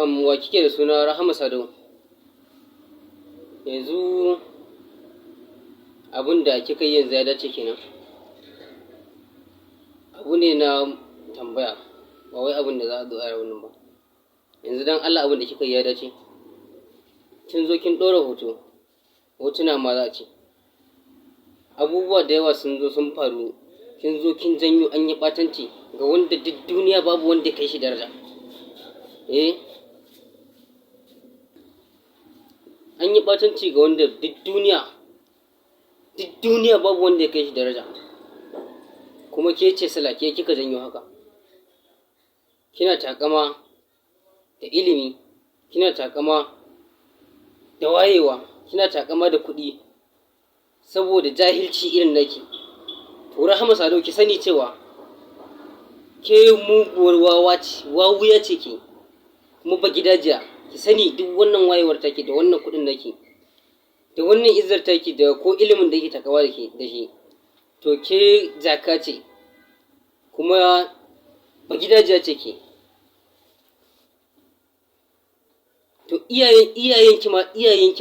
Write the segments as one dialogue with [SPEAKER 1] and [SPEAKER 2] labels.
[SPEAKER 1] wa kike da suna Rahama Sadau. Yanzu abin da kika yi yanzu ya dace kenan. Abu ne na tambaya, ba wai abin da za a zo a raunin ba. Yanzu dan Allah abin da kika yi ya dace. Kin zo kin ɗora hotuna ma za a ce. Abubuwa da yawa sun zo sun faru, kin zo kin janyo an yi ɓatanci ga wanda duk duniya babu wanda ya kai shi daraja. An yi ɓatanci ga wanda duk duniya babu wanda ya kai shi daraja. Kuma ke ce sila, ke kika janyo haka. Kina takama da ilimi, kina takama da wayewa, kina takama da kuɗi saboda jahilci irin naki. To Rahama Sadau ki sani cewa ke muguwar wawuya ce ke, kuma ba gidajiya. Ki sani duk wannan wayewar take da wannan kuɗin nake, da wannan izzar take da ko ilimin da yake takawa da shi, to ke jaka ce, kuma ba gidajiya ce ke. To iyayenki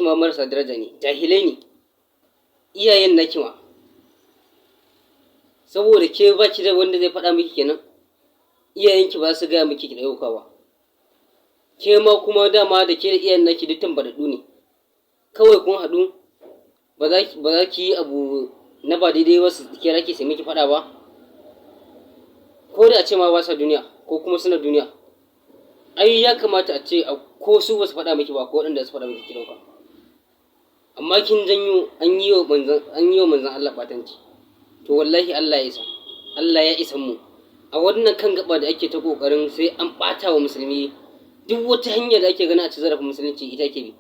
[SPEAKER 1] ma marasa daraja ne, jahilai ne, iyayen naki ma. Saboda ke ba ki da wanda zai faɗa miki kenan, iyayenki ba su gaya miki ki ɗauka ba. Ke ma kuma dama da ke da iyayen naki duk tambaɗaɗɗu ne. Kawai kun haɗu ba za ki yi abu na ba daidai ba, su kira ki sai miki faɗa ba. Ko da a ce ma ba sa duniya ko kuma suna duniya, ai ya kamata a ce ko su ba su faɗa miki ba ko waɗanda su faɗa miki ki ɗauka. Amma kin janyo an yi wa manzon Allah ɓatanci. To wallahi Allah ya isa, Allah ya isa mu. A wannan kan gaba da ake ta ƙoƙarin sai an ɓata wa musulmi, duk wata hanya da ake gana a ci zarafin musulunci ita ke bi.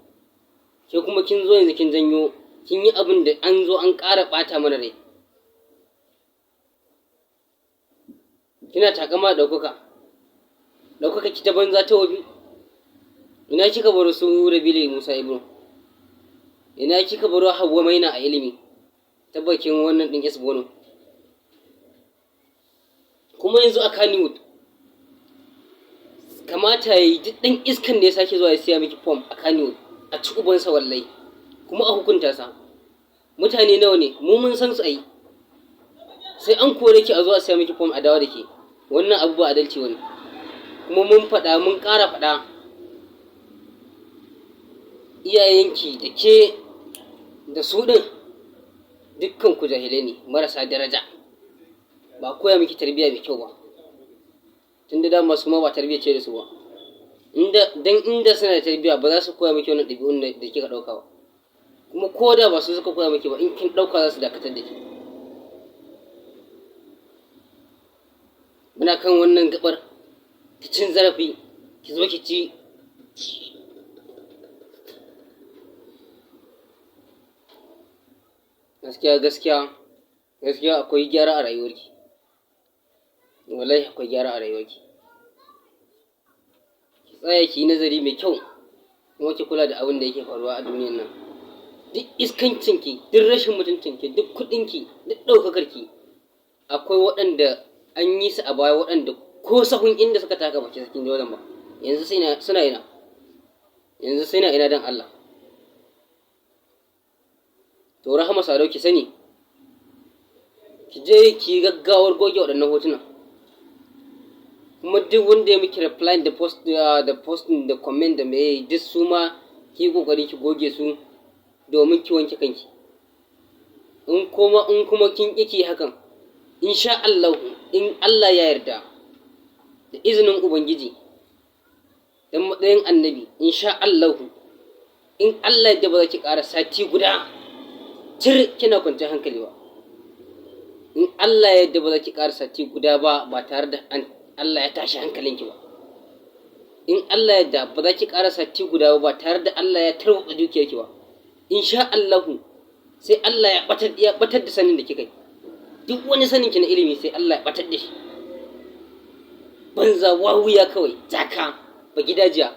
[SPEAKER 1] Ke kuma kin zo yanzu kin janyo, kin yi abin da an zo an ƙara ɓata mana rai. Kina takama da ɗaukaka ki ta banza ta wabi. Ina kika baro su Rabili Musa Ibro? Ina kika baro Hauwa Maina a ilimi ta bakin wannan ɗin Bono? Kuma yanzu a Kannywood kamata ya yi duk ɗan iskan da ya sake zuwa ya siya miki fom a Kannywood a ci ubansa wallai, kuma a hukunta sa. Mutane nawa ne mu mun san su a yi, sai an kore ki a zo a siya miki fom a dawo da ke. Wannan abu ba adalci wani. Kuma mun faɗa mun ƙara faɗa, iyayenki da ke da su ɗin dukkan ku jahilai ne marasa daraja, ba koya miki tarbiyya mai kyau ba. Tun da dama su ma ba tarbiyya ce da su ba. Inda suna da tarbiyya ba za su koya miki wannan ɗabi'un da kika ɗauka ba. Kuma ko da ba su suka koya miki ba, in kin ɗauka za su dakatar da ki. Muna kan wannan gabar ta cin zarafi, ki zo ki ci. Gaskiya akwai gyara a rayuwarki. Wallahi akwai gyara a rayuwarki. Ki tsaya ki yi nazari mai kyau, kuma ki kula da abin da yake faruwa a duniyar nan. Duk iskancinki, duk rashin mutuncinki, duk kuɗinki, duk ɗaukakarki, akwai waɗanda an yi su a baya waɗanda ko sahun inda suka taka baki sakin jodan ba. Yanzu suna ina dan Allah. To Rahama Sadau ki sani, ki je ki gaggawar goge waɗannan hotunan. Kuma duk wanda ya miki reply da post da comment da me duk su ma ki yi kokari ki goge su domin ki wanke kanki. In kuma kin ki hakan, insha Allah, in Allah ya yarda da izinin Ubangiji dan matsayin annabi, insha Allah, in Allah ya ba za ki ƙara sati guda kina kwanciyar hankali ba. In Allah ya yarda ba za ki ƙara sati guda ba tare da Allah ya tashi hankalinki ba. In Allah ya yarda ba za ki ƙara sati guda ba tare da Allah ya tarwatsa dukiyarki ba. Insha Allah sai Allah ya batar da sanin da kika yi. Duk wani sanin ki na ilimi sai Allah ya batar da shi. Banza wawuya kawai, jaka, ba gidajiya.